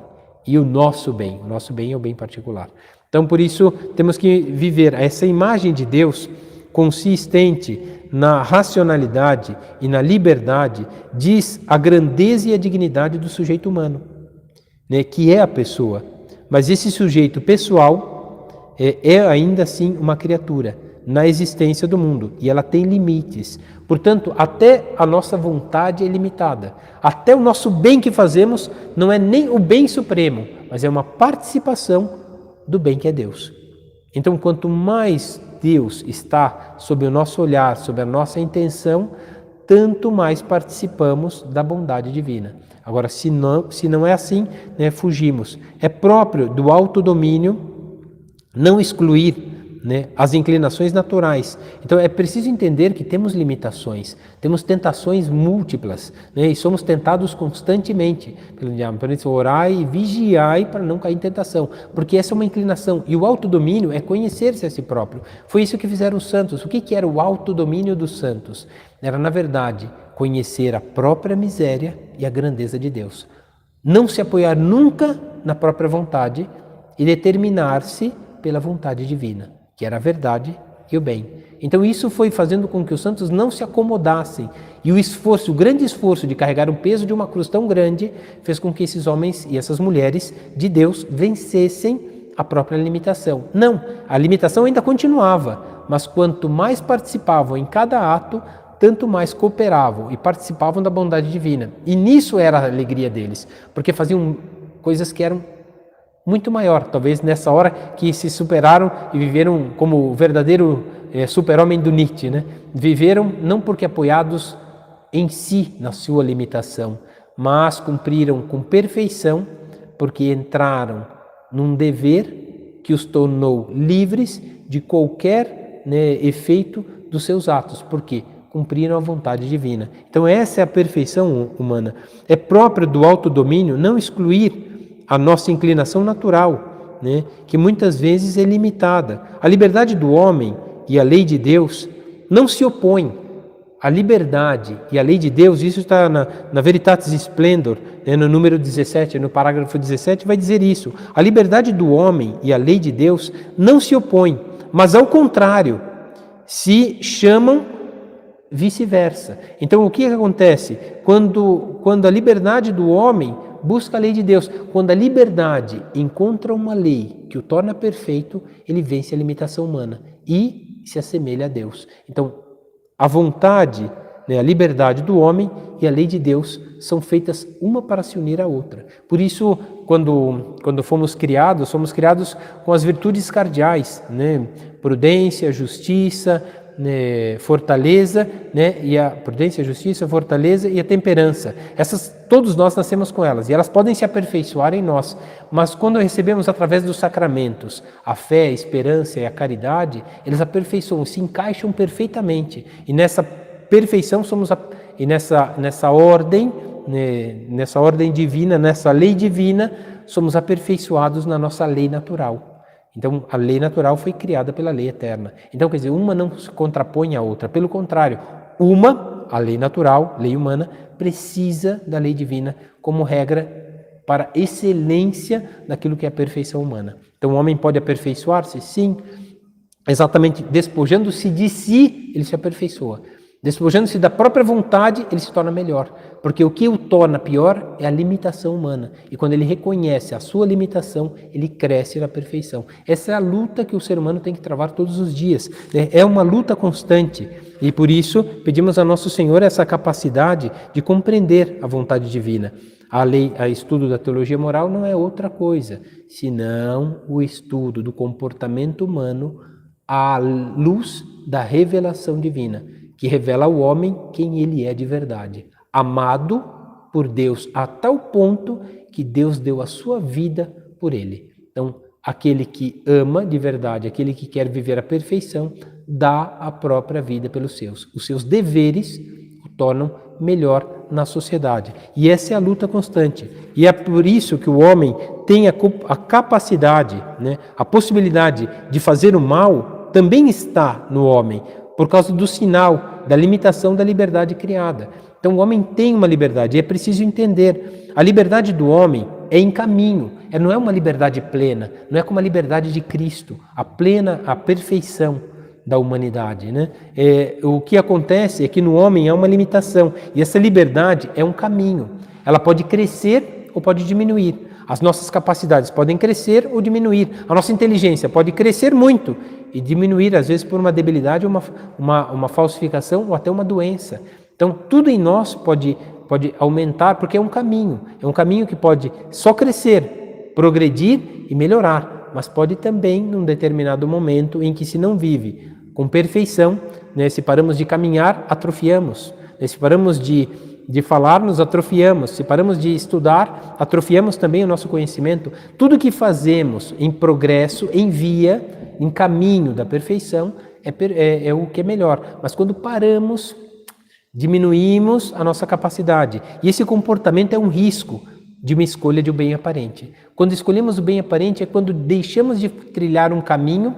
e o nosso bem. O nosso bem é o bem particular. Então, por isso, temos que viver essa imagem de Deus consistente na racionalidade e na liberdade, diz a grandeza e a dignidade do sujeito humano, né, que é a pessoa. Mas esse sujeito pessoal é ainda assim uma criatura na existência do mundo, e ela tem limites. Portanto, até a nossa vontade é limitada. Até o nosso bem que fazemos não é nem o bem supremo, mas é uma participação do bem que é Deus. Então, quanto mais Deus está sob o nosso olhar, sob a nossa intenção, tanto mais participamos da bondade divina. Agora, se não é assim, né, fugimos. É próprio do autodomínio não excluir, né, as inclinações naturais. Então é preciso entender que temos limitações, temos tentações múltiplas, né, e somos tentados constantemente pelo diabo. Por isso, orai e vigiai para não cair em tentação, porque essa é uma inclinação. E o autodomínio é conhecer-se a si próprio. Foi isso que fizeram os santos. O que era o autodomínio dos santos? Era, na verdade, conhecer a própria miséria e a grandeza de Deus. Não se apoiar nunca na própria vontade e determinar-se pela vontade divina, que era a verdade e o bem. Então isso foi fazendo com que os santos não se acomodassem. E o grande esforço de carregar o peso de uma cruz tão grande, fez com que esses homens e essas mulheres de Deus vencessem a própria limitação. Não, a limitação ainda continuava, mas quanto mais participavam em cada ato, tanto mais cooperavam e participavam da bondade divina. E nisso era a alegria deles, porque faziam coisas que eram muito maior, talvez nessa hora que se superaram e viveram como o verdadeiro super-homem do Nietzsche, né? Viveram não porque apoiados em si, na sua limitação, mas cumpriram com perfeição, porque entraram num dever que os tornou livres de qualquer, né, efeito dos seus atos, porque cumpriram a vontade divina. Então essa é a perfeição humana. É próprio do autodomínio não excluir a nossa inclinação natural, né, que muitas vezes é limitada. A liberdade do homem e a lei de Deus não se opõem. A liberdade e a lei de Deus, isso está na Veritatis Splendor, né, no número 17, no parágrafo 17, vai dizer isso. A liberdade do homem e a lei de Deus não se opõem, mas ao contrário, se chamam vice-versa. Então o que acontece? Quando a liberdade do homem busca a lei de Deus, quando a liberdade encontra uma lei que o torna perfeito, ele vence a limitação humana e se assemelha a Deus. Então, a vontade, né, a liberdade do homem e a lei de Deus são feitas uma para se unir à outra. Por isso, quando fomos criados com as virtudes cardeais, né, prudência, justiça, né, fortaleza, né, e a prudência, a justiça, a fortaleza e a temperança. Todos nós nascemos com elas e elas podem se aperfeiçoar em nós, mas quando recebemos através dos sacramentos a fé, a esperança e a caridade, eles aperfeiçoam, se encaixam perfeitamente. E nessa perfeição e nessa ordem, né, nessa ordem divina, nessa lei divina, somos aperfeiçoados na nossa lei natural. Então, a lei natural foi criada pela lei eterna. Então, quer dizer, uma não se contrapõe à outra. Pelo contrário, a lei natural, lei humana, precisa da lei divina como regra para excelência daquilo que é a perfeição humana. Então, o homem pode aperfeiçoar-se? Sim. Exatamente, despojando-se de si, ele se aperfeiçoa. Despojando-se da própria vontade, ele se torna melhor. Porque o que o torna pior é a limitação humana. E quando ele reconhece a sua limitação, ele cresce na perfeição. Essa é a luta que o ser humano tem que travar todos os dias. É uma luta constante. E por isso, pedimos a Nosso Senhor essa capacidade de compreender a vontade divina. A estudo da teologia moral não é outra coisa, senão o estudo do comportamento humano à luz da revelação divina, que revela ao homem quem ele é de verdade, amado por Deus a tal ponto que Deus deu a sua vida por ele. Então, aquele que ama de verdade, aquele que quer viver a perfeição, dá a própria vida pelos seus. Os seus deveres o tornam melhor na sociedade. E essa é a luta constante. E é por isso que o homem tem a capacidade, né, a possibilidade de fazer o mal também está no homem, por causa do sinal, da limitação da liberdade criada. Então o homem tem uma liberdade e é preciso entender. A liberdade do homem é em caminho, não é uma liberdade plena, não é como a liberdade de Cristo, a plena, a perfeição, da humanidade, né? O que acontece é que no homem há uma limitação, e essa liberdade é um caminho. Ela pode crescer ou pode diminuir. As nossas capacidades podem crescer ou diminuir. A nossa inteligência pode crescer muito e diminuir, às vezes, por uma debilidade, uma falsificação ou até uma doença. Então, tudo em nós pode aumentar, porque é um caminho que pode só crescer, progredir e melhorar, mas pode também, num determinado momento em que se não vive com perfeição, né, se paramos de caminhar, atrofiamos, né, se paramos de falar, nos atrofiamos, se paramos de estudar, atrofiamos também o nosso conhecimento. Tudo que fazemos em progresso, em via, em caminho da perfeição, é o que é melhor, mas quando paramos, diminuímos a nossa capacidade. E esse comportamento é um risco de uma escolha de um bem aparente. Quando escolhemos o bem aparente é quando deixamos de trilhar um caminho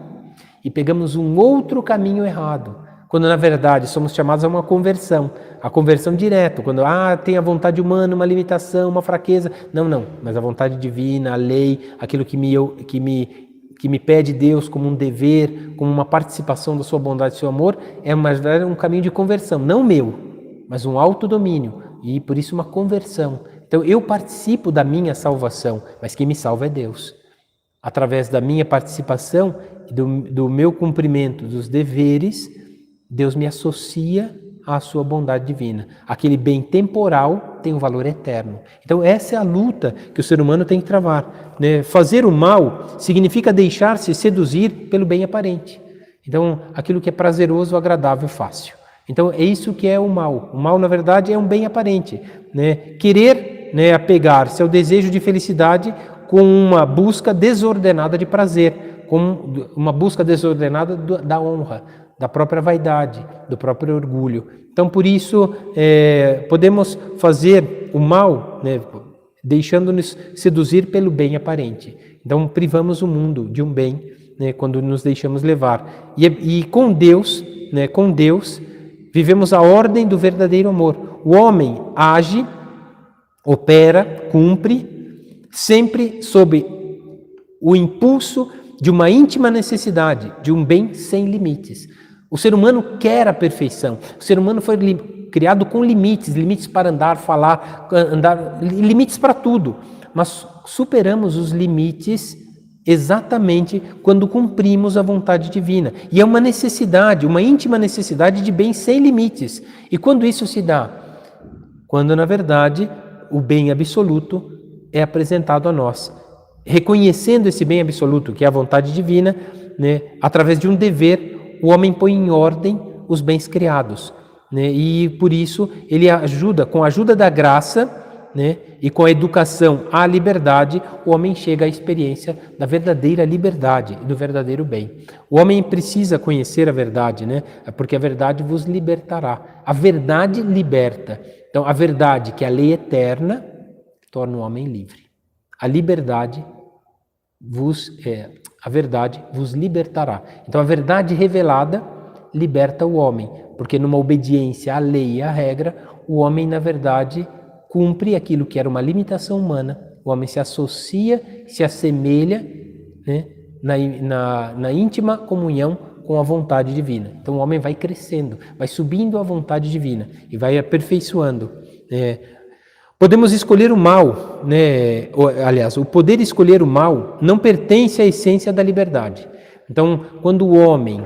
e pegamos um outro caminho errado. Quando na verdade somos chamados a uma conversão, a conversão direta, quando tem a vontade humana, uma limitação, uma fraqueza. Não, mas a vontade divina, a lei, aquilo que me pede Deus como um dever, como uma participação da sua bondade e seu amor, é um caminho de conversão, não meu, mas um autodomínio, e por isso uma conversão. Então eu participo da minha salvação, mas quem me salva é Deus. Através da minha participação, do meu cumprimento dos deveres, Deus me associa à sua bondade divina. Aquele bem temporal tem um valor eterno. Então essa é a luta que o ser humano tem que travar, né? Fazer o mal significa deixar-se seduzir pelo bem aparente. Então aquilo que é prazeroso, agradável, fácil. Então é isso que é o mal. O mal, na verdade, é um bem aparente, né? Querer, né, apegar-se ao desejo de felicidade com uma busca desordenada de prazer, com uma busca desordenada da honra, da própria vaidade, do próprio orgulho. Então, por isso, podemos fazer o mal, né, deixando-nos seduzir pelo bem aparente. Então, privamos o mundo de um bem, né, quando nos deixamos levar. E com Deus, né, vivemos a ordem do verdadeiro amor. O homem age, opera, cumpre, sempre sob o impulso de uma íntima necessidade, de um bem sem limites. O ser humano quer a perfeição. O ser humano foi criado com limites para andar, falar, limites para tudo. Mas superamos os limites exatamente quando cumprimos a vontade divina. E é uma necessidade, uma íntima necessidade de bem sem limites. E quando isso se dá? Quando, na verdade, o bem absoluto é apresentado a nós. Reconhecendo esse bem absoluto, que é a vontade divina, né, através de um dever, o homem põe em ordem os bens criados, né? E por isso ele ajuda, com a ajuda da graça, né, e com a educação à liberdade, o homem chega à experiência da verdadeira liberdade e do verdadeiro bem. O homem precisa conhecer a verdade, né? Porque a verdade vos libertará. A verdade liberta. Então, a verdade, que é a lei eterna, torna o homem livre. A liberdade a verdade vos libertará. Então a verdade revelada liberta o homem, porque numa obediência à lei e à regra, o homem, na verdade, cumpre aquilo que era uma limitação humana. O homem se associa, se assemelha, né, na íntima comunhão com a vontade divina. Então o homem vai crescendo, vai subindo à vontade divina e vai aperfeiçoando. Podemos escolher o mal, né? Aliás, o poder escolher o mal não pertence à essência da liberdade. Então, quando o homem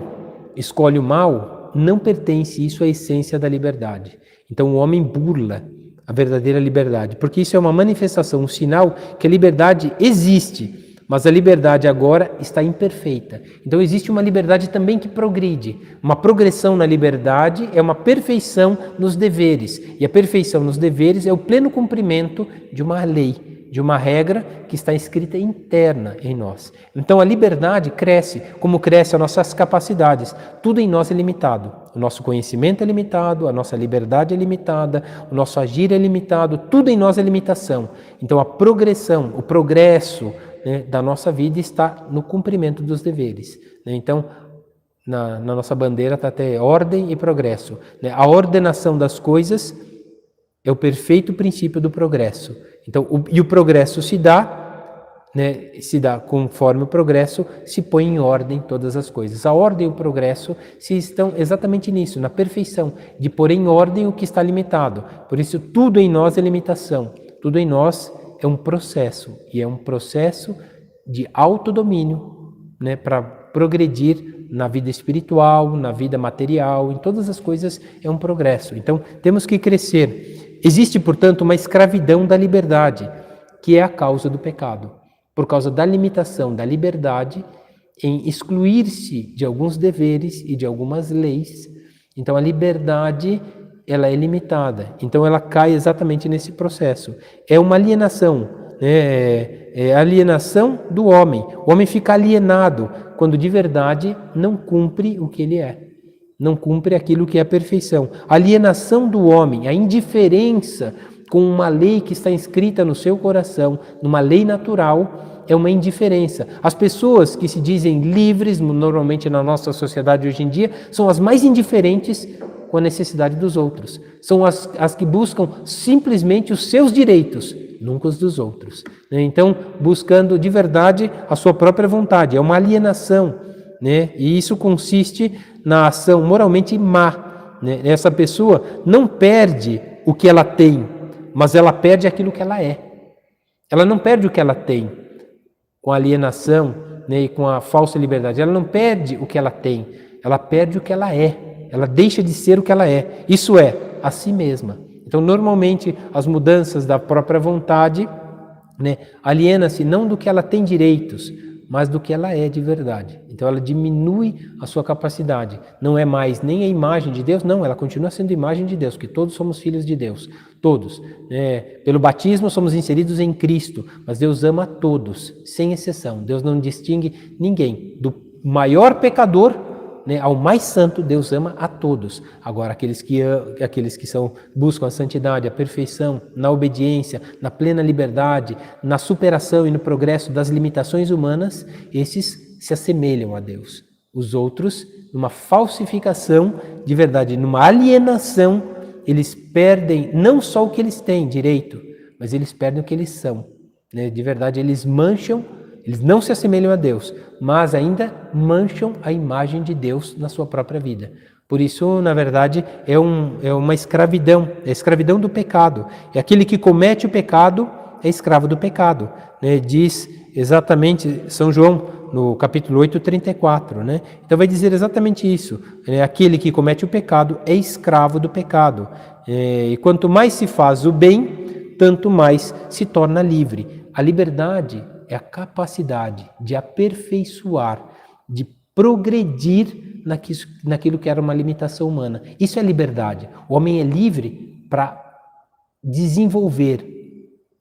escolhe o mal, não pertence isso à essência da liberdade. Então, o homem burla a verdadeira liberdade, porque isso é uma manifestação, um sinal que a liberdade existe, mas a liberdade agora está imperfeita. Então existe uma liberdade também que progride. Uma progressão na liberdade é uma perfeição nos deveres. E a perfeição nos deveres é o pleno cumprimento de uma lei, de uma regra que está escrita interna em nós. Então a liberdade cresce, como crescem as nossas capacidades. Tudo em nós é limitado. O nosso conhecimento é limitado, a nossa liberdade é limitada, o nosso agir é limitado, tudo em nós é limitação. Então a progressão, o progresso, né, da nossa vida está no cumprimento dos deveres. Né? Então, na nossa bandeira está até ordem e progresso. Né? A ordenação das coisas é o perfeito princípio do progresso. Então, o progresso se dá né, se dá conforme o progresso, se põe em ordem todas as coisas. A ordem e o progresso se estão exatamente nisso, na perfeição, de pôr em ordem o que está limitado. Por isso, tudo em nós é limitação, tudo em nós é um processo, e é um processo de autodomínio, né, para progredir na vida espiritual, na vida material, em todas as coisas é um progresso. Então, temos que crescer. Existe, portanto, uma escravidão da liberdade, que é a causa do pecado. Por causa da limitação da liberdade em excluir-se de alguns deveres e de algumas leis. Então a liberdade, ela é limitada. Então ela cai exatamente nesse processo. É uma alienação, né? É a alienação do homem. O homem fica alienado quando de verdade não cumpre o que ele é. Não cumpre aquilo que é a perfeição. A alienação do homem, a indiferença com uma lei que está inscrita no seu coração, numa lei natural, é uma indiferença. As pessoas que se dizem livres, normalmente na nossa sociedade hoje em dia, são as mais indiferentes com a necessidade dos outros. São as que buscam simplesmente os seus direitos, nunca os dos outros. Então, buscando de verdade a sua própria vontade. É uma alienação, né? E isso consiste na ação moralmente má, né? Essa pessoa não perde o que ela tem, mas ela perde aquilo que ela é. Ela não perde o que ela tem com a alienação, né, e com a falsa liberdade. Ela não perde o que ela tem, ela perde o que ela é. Ela deixa de ser o que ela é. Isso é, a si mesma. Então, normalmente, as mudanças da própria vontade, né, aliena-se não do que ela tem direitos, mas do que ela é de verdade. Então ela diminui a sua capacidade. Não é mais nem a imagem de Deus, não, ela continua sendo imagem de Deus, porque todos somos filhos de Deus, todos. Pelo batismo somos inseridos em Cristo, mas Deus ama a todos, sem exceção. Deus não distingue ninguém, do maior pecador, né, ao mais santo, Deus ama a todos. Agora, aqueles que buscam a santidade, a perfeição, na obediência, na plena liberdade, na superação e no progresso das limitações humanas, esses se assemelham a Deus. Os outros, numa falsificação de verdade, numa alienação, eles perdem não só o que eles têm direito, mas eles perdem o que eles são. Né? De verdade, eles mancham. Eles não se assemelham a Deus, mas ainda mancham a imagem de Deus na sua própria vida. Por isso, na verdade, é uma escravidão, é a escravidão do pecado. É aquele que comete o pecado é escravo do pecado. Né? Diz exatamente São João, no capítulo 8, 34. Né? Então vai dizer exatamente isso. Aquele que comete o pecado é escravo do pecado. E quanto mais se faz o bem, tanto mais se torna livre. A liberdade é a capacidade de aperfeiçoar, de progredir naquilo que era uma limitação humana. Isso é liberdade. O homem é livre para desenvolver,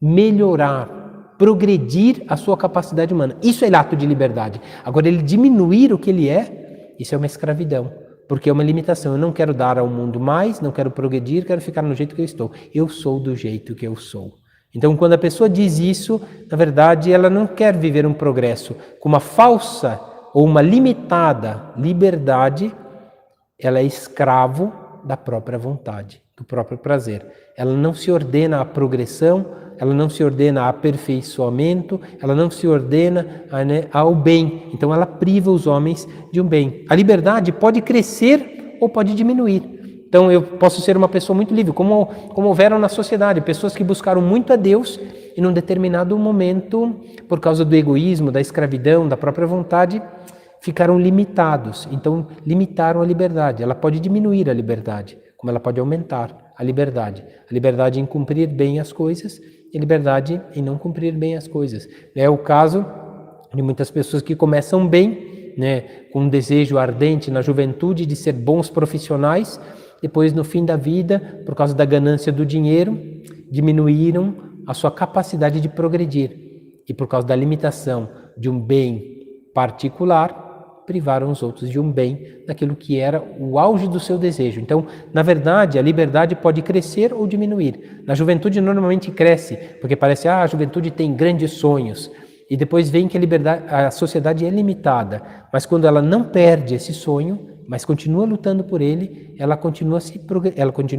melhorar, progredir a sua capacidade humana. Isso é ato de liberdade. Agora, ele diminuir o que ele é, isso é uma escravidão, porque é uma limitação. Eu não quero dar ao mundo mais, não quero progredir, quero ficar no jeito que eu estou. Eu sou do jeito que eu sou. Então, quando a pessoa diz isso, na verdade, ela não quer viver um progresso. Com uma falsa ou uma limitada liberdade, ela é escravo da própria vontade, do próprio prazer. Ela não se ordena à progressão, ela não se ordena a aperfeiçoamento, ela não se ordena ao bem. Então, ela priva os homens de um bem. A liberdade pode crescer ou pode diminuir. Então eu posso ser uma pessoa muito livre, como houveram na sociedade, pessoas que buscaram muito a Deus e num determinado momento, por causa do egoísmo, da escravidão, da própria vontade, ficaram limitados. Então limitaram a liberdade. Ela pode diminuir a liberdade, como ela pode aumentar a liberdade. A liberdade em cumprir bem as coisas e a liberdade em não cumprir bem as coisas. É o caso de muitas pessoas que começam bem, né, com um desejo ardente na juventude de ser bons profissionais. Depois, no fim da vida, por causa da ganância do dinheiro, diminuíram a sua capacidade de progredir. E por causa da limitação de um bem particular, privaram os outros de um bem, daquilo que era o auge do seu desejo. Então, na verdade, a liberdade pode crescer ou diminuir. Na juventude, normalmente cresce, porque parece, a juventude tem grandes sonhos. E depois vem que a sociedade é limitada. Mas quando ela não perde esse sonho, mas continua lutando por ele, ela continua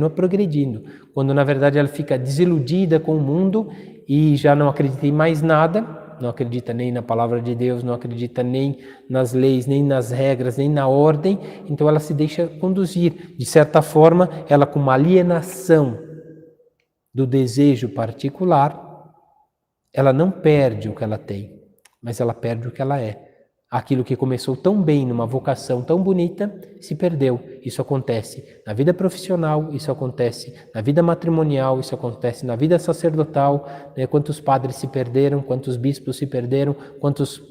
progredindo. Quando, na verdade, ela fica desiludida com o mundo e já não acredita em mais nada, não acredita nem na palavra de Deus, não acredita nem nas leis, nem nas regras, nem na ordem, então ela se deixa conduzir. De certa forma, ela, com uma alienação do desejo particular, ela não perde o que ela tem, mas ela perde o que ela é. Aquilo que começou tão bem, numa vocação tão bonita, se perdeu. Isso acontece na vida profissional, isso acontece na vida matrimonial, isso acontece na vida sacerdotal, né? Quantos padres se perderam, quantos bispos se perderam, quantos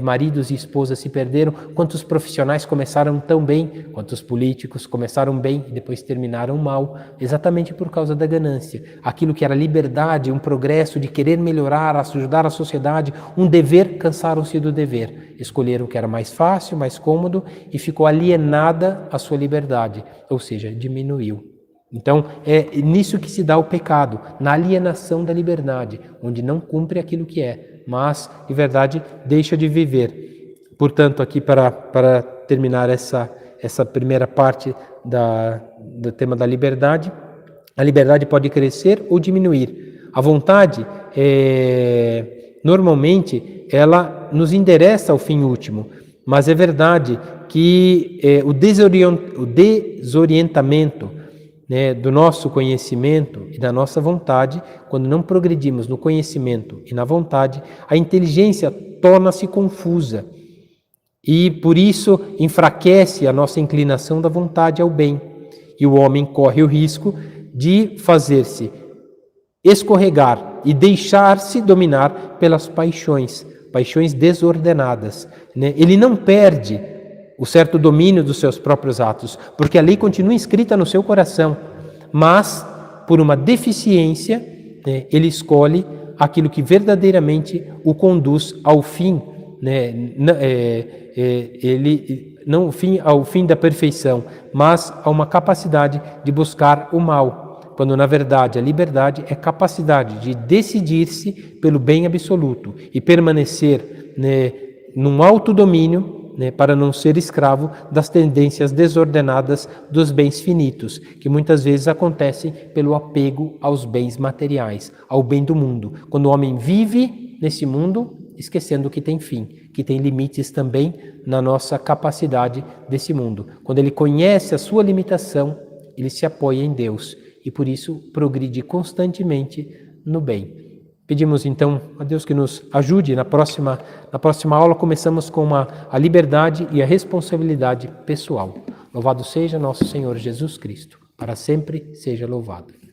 maridos e esposas se perderam, quantos profissionais começaram tão bem, quantos políticos começaram bem e depois terminaram mal, exatamente por causa da ganância. Aquilo que era liberdade, um progresso de querer melhorar, ajudar a sociedade, um dever, cansaram-se do dever. Escolheram o que era mais fácil, mais cômodo e ficou alienada a sua liberdade, ou seja, diminuiu. Então, é nisso que se dá o pecado, na alienação da liberdade, onde não cumpre aquilo que é, mas, de verdade, deixa de viver. Portanto, aqui para terminar essa primeira parte do tema da liberdade, a liberdade pode crescer ou diminuir. A vontade, normalmente, ela nos endereça ao fim último, mas é verdade que o desorientamento, né, do nosso conhecimento e da nossa vontade, quando não progredimos no conhecimento e na vontade, a inteligência torna-se confusa e por isso enfraquece a nossa inclinação da vontade ao bem, e o homem corre o risco de fazer-se escorregar e deixar-se dominar pelas paixões desordenadas, né? Ele não perde o certo domínio dos seus próprios atos, porque a lei continua escrita no seu coração, mas por uma deficiência, né, ele escolhe aquilo que verdadeiramente o conduz ao fim, né? Não ao fim da perfeição, mas a uma capacidade de buscar o mal, quando na verdade a liberdade é capacidade de decidir-se pelo bem absoluto e permanecer, né, num autodomínio, né, para não ser escravo das tendências desordenadas dos bens finitos, que muitas vezes acontecem pelo apego aos bens materiais, ao bem do mundo. Quando o homem vive nesse mundo, esquecendo que tem fim, que tem limites também na nossa capacidade desse mundo. Quando ele conhece a sua limitação, ele se apoia em Deus e por isso progride constantemente no bem. Pedimos então a Deus que nos ajude. Na próxima aula começamos com a liberdade e a responsabilidade pessoal. Louvado seja nosso Senhor Jesus Cristo. Para sempre seja louvado.